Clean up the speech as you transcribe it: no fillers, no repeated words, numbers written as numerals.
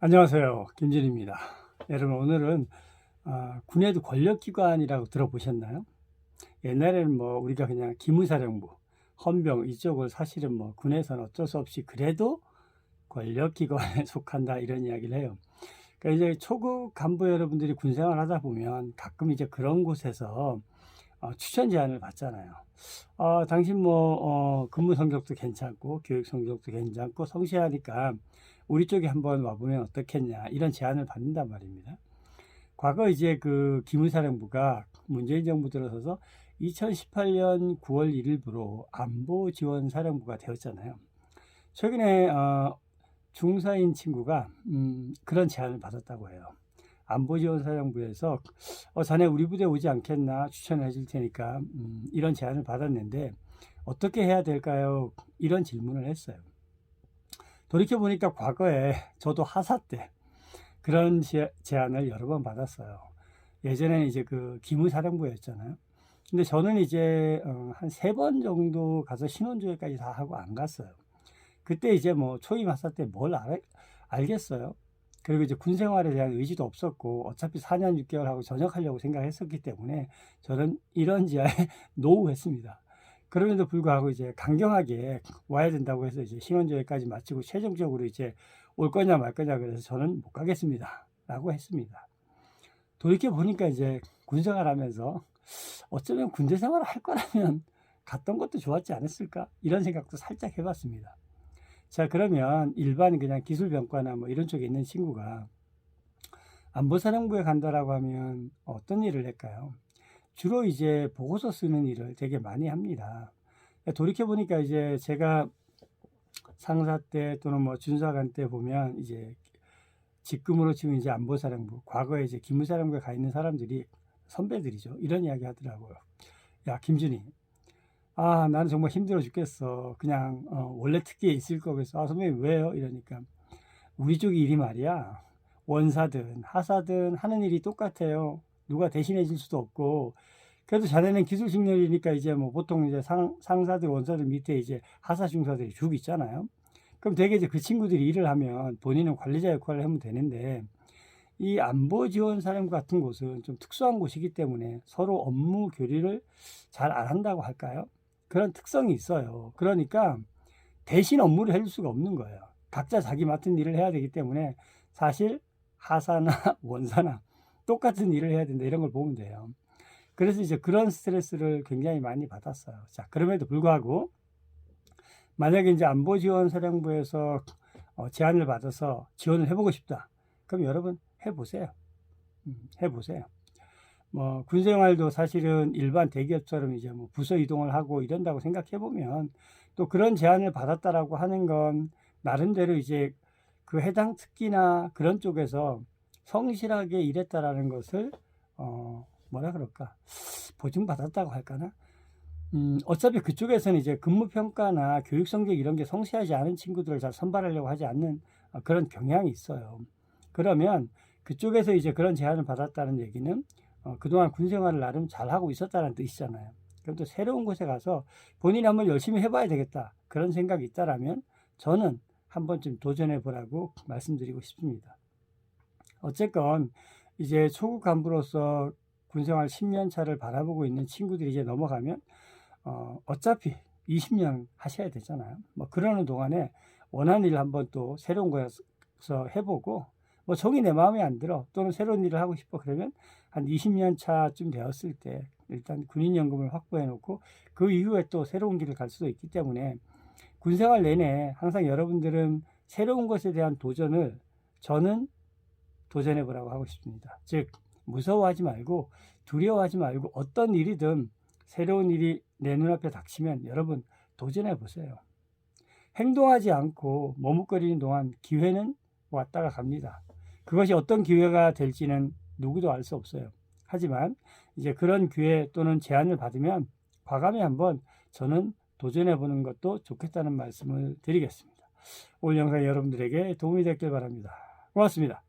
안녕하세요. 김진입니다. 여러분, 오늘은 군에도 권력기관이라고 들어보셨나요? 옛날에는 뭐 우리가 그냥 기무사령부, 헌병 이쪽을 사실은 뭐 군에서는 어쩔 수 없이 그래도 권력기관에 속한다 이런 이야기를 해요. 그러니까 이제 초급 간부 여러분들이 군 생활하다 보면 가끔 이제 그런 곳에서 추천 제안을 받잖아요. 당신 뭐 근무 성적도 괜찮고 교육 성적도 괜찮고 성실하니까 우리 쪽에 한번 와보면 어떻겠냐 이런 제안을 받는단 말입니다. 과거 이제 그 기무사령부가 문재인 정부 들어서서 2018년 9월 1일부로 안보지원사령부가 되었잖아요. 최근에 중사인 친구가 그런 제안을 받았다고 해요. 안보지원사령부에서 자네 우리 부대 오지 않겠나 추천해 줄 테니까 이런 제안을 받았는데 어떻게 해야 될까요? 이런 질문을 했어요. 돌이켜보니까 과거에 저도 하사 때 그런 제안을 여러 번 받았어요. 예전에는 이제 그 기무사령부였잖아요. 근데 저는 이제 한 3번 정도 가서 신원조회까지 다 하고 안 갔어요. 그때 이제 뭐 초임 하사 때 뭘 알겠어요. 그리고 이제 군 생활에 대한 의지도 없었고 어차피 4년 6개월 하고 전역하려고 생각했었기 때문에 저는 이런 지하에 노후했습니다. 그럼에도 불구하고 이제 강경하게 와야 된다고 해서 이제 신원조회까지 마치고 최종적으로 이제 올 거냐 말 거냐 그래서 저는 못 가겠습니다. 라고 했습니다. 돌이켜 보니까 이제 군 생활하면서 어쩌면 군대 생활을 할 거라면 갔던 것도 좋았지 않았을까? 이런 생각도 살짝 해봤습니다. 자, 그러면 일반 그냥 기술병과나 뭐 이런 쪽에 있는 친구가 안보사령부에 간다라고 하면 어떤 일을 할까요? 주로 이제 보고서 쓰는 일을 되게 많이 합니다. 돌이켜보니까 이제 제가 상사 때 또는 뭐 준사관 때 보면 이제 직급으로 치면 이제 안보사령부, 과거에 이제 기무사령부에 가 있는 사람들이 선배들이죠. 이런 이야기 하더라고요. 야, 김준희. 나는 정말 힘들어 죽겠어. 그냥 원래 특기에 있을 거겠어. 선배님 왜요? 이러니까 우리 쪽 일이 말이야. 원사든 하사든 하는 일이 똑같아요. 누가 대신해 줄 수도 없고. 그래도 자네는 기술직렬이니까 이제 뭐 보통 이제 상사들 원사들 밑에 이제 하사 중사들이 쭉 있잖아요. 그럼 되게 이제 그 친구들이 일을 하면 본인은 관리자 역할을 하면 되는데 이 안보지원사령부 같은 곳은 좀 특수한 곳이기 때문에 서로 업무 교류를 잘 안 한다고 할까요? 그런 특성이 있어요. 그러니까 대신 업무를 해줄 수가 없는 거예요. 각자 자기 맡은 일을 해야 되기 때문에 사실 하사나 원사나 똑같은 일을 해야 된다 이런 걸 보면 돼요. 그래서 이제 그런 스트레스를 굉장히 많이 받았어요. 자, 그럼에도 불구하고 만약에 이제 안보지원사령부에서 제안을 받아서 지원을 해보고 싶다. 그럼 여러분 해보세요. 해보세요. 뭐 군생활도 사실은 일반 대기업처럼 이제 뭐 부서 이동을 하고 이런다고 생각해 보면 또 그런 제안을 받았다라고 하는 건 나름대로 이제 그 해당 특기나 그런 쪽에서 성실하게 일했다라는 것을 뭐라 그럴까 보증받았다고 할까나 어차피 그쪽에서는 이제 근무 평가나 교육 성적 이런 게 성실하지 않은 친구들을 잘 선발하려고 하지 않는 그런 경향이 있어요. 그러면 그쪽에서 이제 그런 제안을 받았다는 얘기는 그동안 군 생활을 나름 잘하고 있었다는 뜻이잖아요. 그럼 또 새로운 곳에 가서 본인이 한번 열심히 해봐야 되겠다. 그런 생각이 있다라면 저는 한 번쯤 도전해 보라고 말씀드리고 싶습니다. 어쨌건 이제 초급 간부로서 군 생활 10년 차를 바라보고 있는 친구들이 이제 넘어가면 어차피 20년 하셔야 되잖아요. 뭐 그러는 동안에 원하는 일 한번 또 새로운 거에서 해보고 뭐 정이 내 마음에 안 들어 또는 새로운 일을 하고 싶어 그러면 한 20년 차쯤 되었을 때 일단 군인연금을 확보해 놓고 그 이후에 또 새로운 길을 갈 수도 있기 때문에 군생활 내내 항상 여러분들은 새로운 것에 대한 도전을 저는 도전해 보라고 하고 싶습니다. 즉 무서워하지 말고 두려워하지 말고 어떤 일이든 새로운 일이 내 눈앞에 닥치면 여러분 도전해 보세요. 행동하지 않고 머뭇거리는 동안 기회는 왔다가 갑니다. 그것이 어떤 기회가 될지는 누구도 알 수 없어요. 하지만 이제 그런 기회 또는 제안을 받으면 과감히 한번 저는 도전해 보는 것도 좋겠다는 말씀을 드리겠습니다. 오늘 영상 여러분들에게 도움이 됐길 바랍니다. 고맙습니다.